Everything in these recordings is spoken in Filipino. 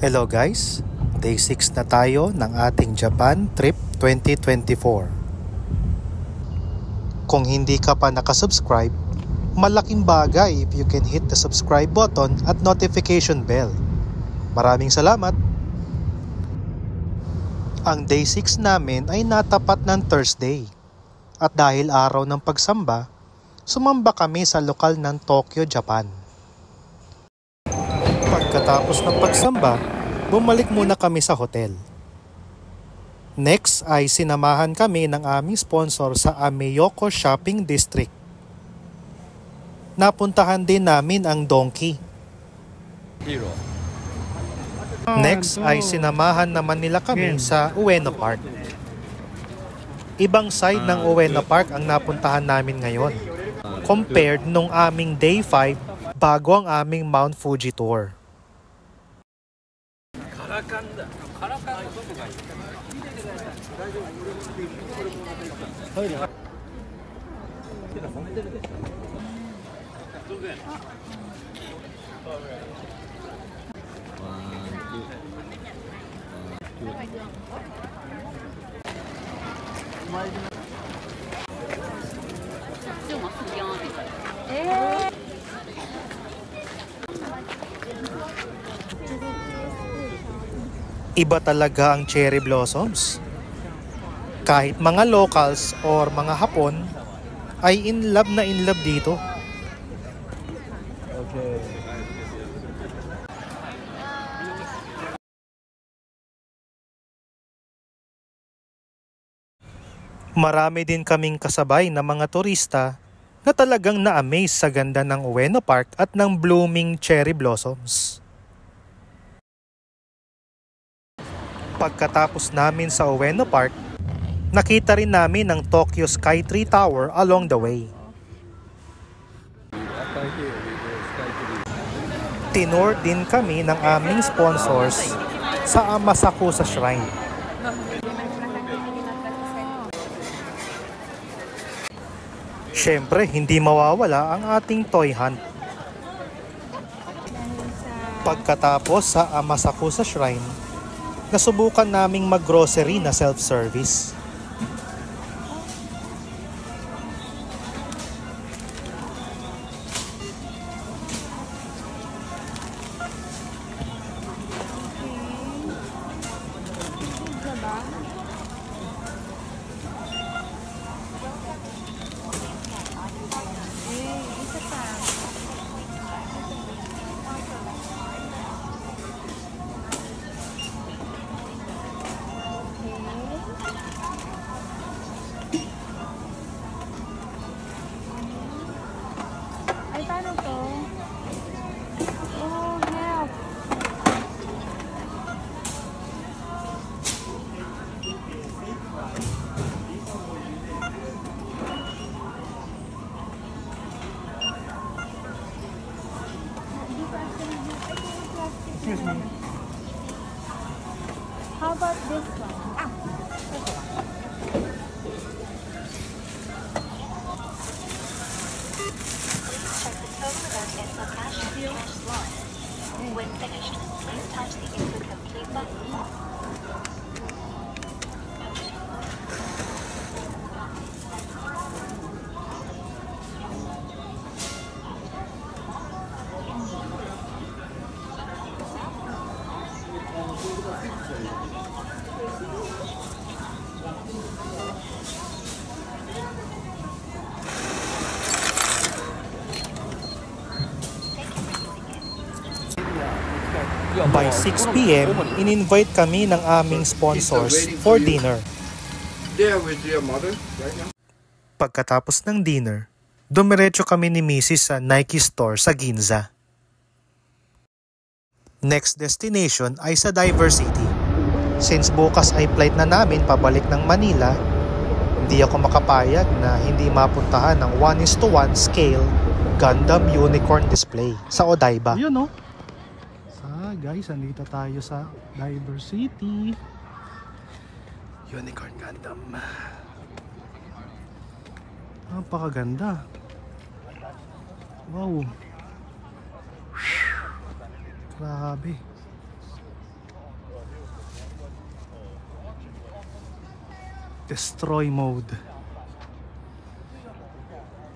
Hello guys, Day 6 na tayo ng ating Japan Trip 2024. Kung hindi ka pa nakasubscribe, malaking bagay if you can hit the subscribe button at notification bell. Maraming salamat! Ang Day 6 namin ay natapat ng Thursday. At dahil araw ng pagsamba, sumamba kami sa lokal ng Tokyo, Japan. Pagkatapos ng pagsamba, bumalik muna kami sa hotel. Next ay sinamahan kami ng aming sponsor sa Ameyoko Shopping District. Napuntahan din namin ang Donkey. Next ay sinamahan naman nila kami sa Ueno Park. Ibang side ng Ueno Park ang napuntahan namin ngayon compared nung aming Day 5 bago ang aming Mount Fuji tour. Iba talaga ang cherry blossoms. Kahit mga locals or mga Hapon ay in love dito. Okay. Marami din kaming kasabay na mga turista na talagang na-amaze sa ganda ng Ueno Park at ng blooming cherry blossoms. Pagkatapos namin sa Ueno Park, nakita rin namin ang Tokyo Sky Tree Tower along the way. Tinor din kami ng aming sponsors sa Amasakusa Shrine. Siyempre, hindi mawawala ang ating toy hunt. Pagkatapos sa Amasakusa Shrine, nasubukan naming mag-grocery na self-service. Excuse me. How about this one? Check the total amount and for cash slot. When finished, please touch the input complete button. By 6 p.m., in-invite kami ng aming sponsors for dinner. Pagkatapos ng dinner, dumiretso kami ni Mrs. sa Nike store sa Ginza. Next destination ay sa Diversity. Since bukas ay flight na namin pabalik ng Manila, hindi ako makapayag na hindi mapuntahan ng 1:1 scale Gundam Unicorn display sa Odaiba. Yun, no? Guys, andito tayo sa Diversity Unicorn Gundam. Napakaganda. Wow. Grabe. Destroy mode.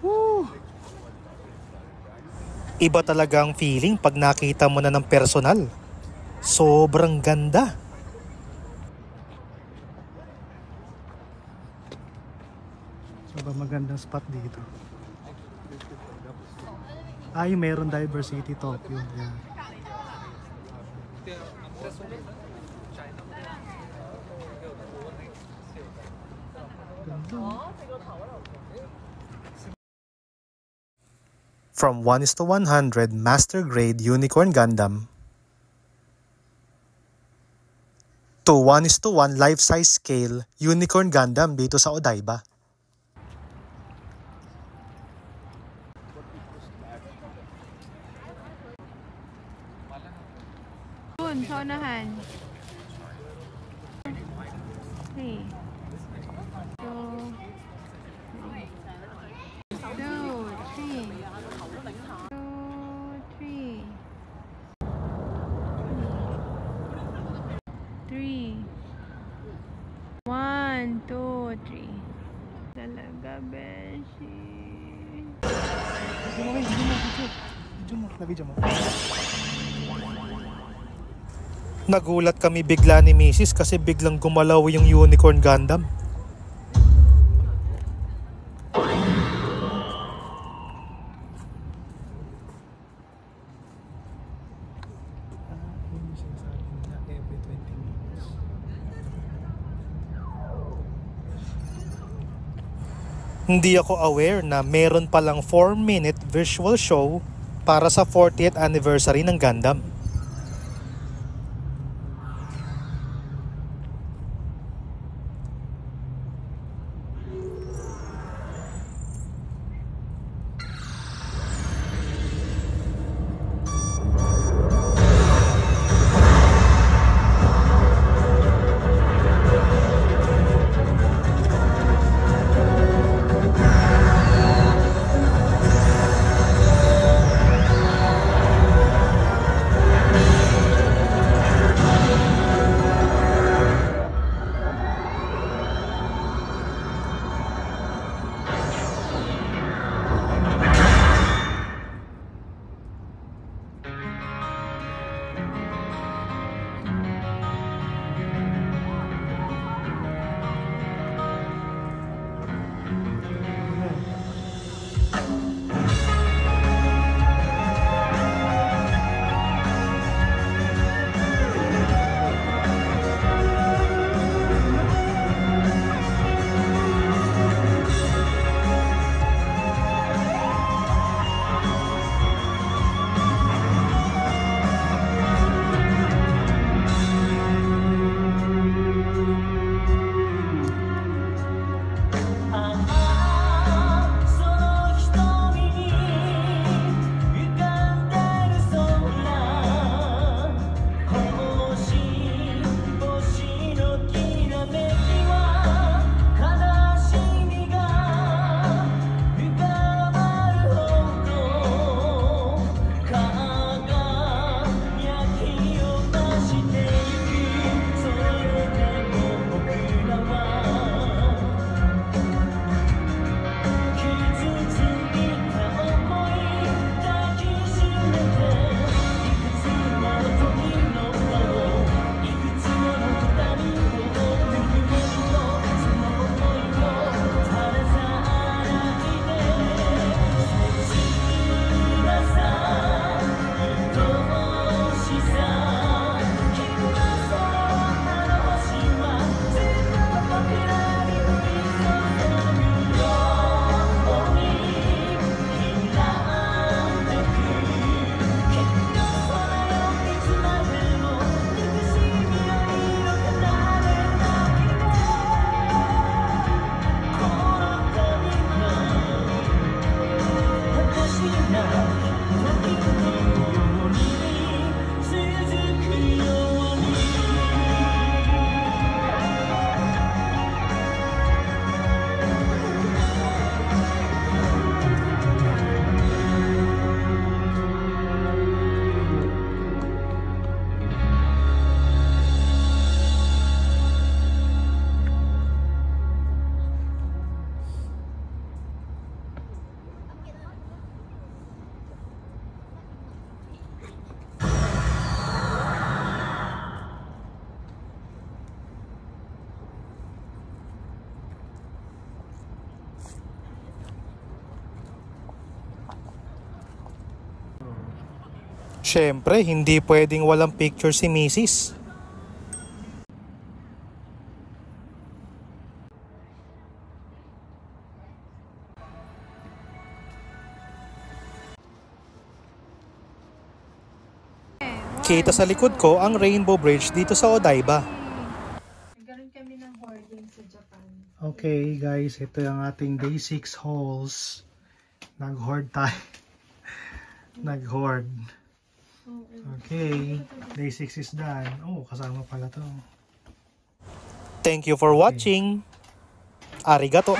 Woo! Iba talaga ang feeling pag nakita mo na ng personal. Sobrang ganda. Sobrang magandang spot dito. Ay, meron Diversity Tokyo. Yeah. From 1:100 Master Grade Unicorn Gundam to 1:1 life-size scale Unicorn Gundam dito sa Odaiba. Dun, sa unahan. 3, 1, 2, 3. Talaga, Beshi. Video mo. Nagulat kami bigla ni Mrs. kasi biglang gumalaw yung Unicorn Gundam. Hindi ako aware na meron palang 4-minute visual show para sa 40th anniversary ng Gundam. Syempre, hindi pwedeng walang picture si Mrs. Kita sa likod ko ang Rainbow Bridge dito sa Odaiba. Nagkaroon kami ng hoarding sa Japan. Okay guys, ito yung ating day 6 hauls. Nag-hoard tayo. Nag-hoard. Okay, day 6 is done. Oh, kasama pala to. Thank you for watching. Arigato.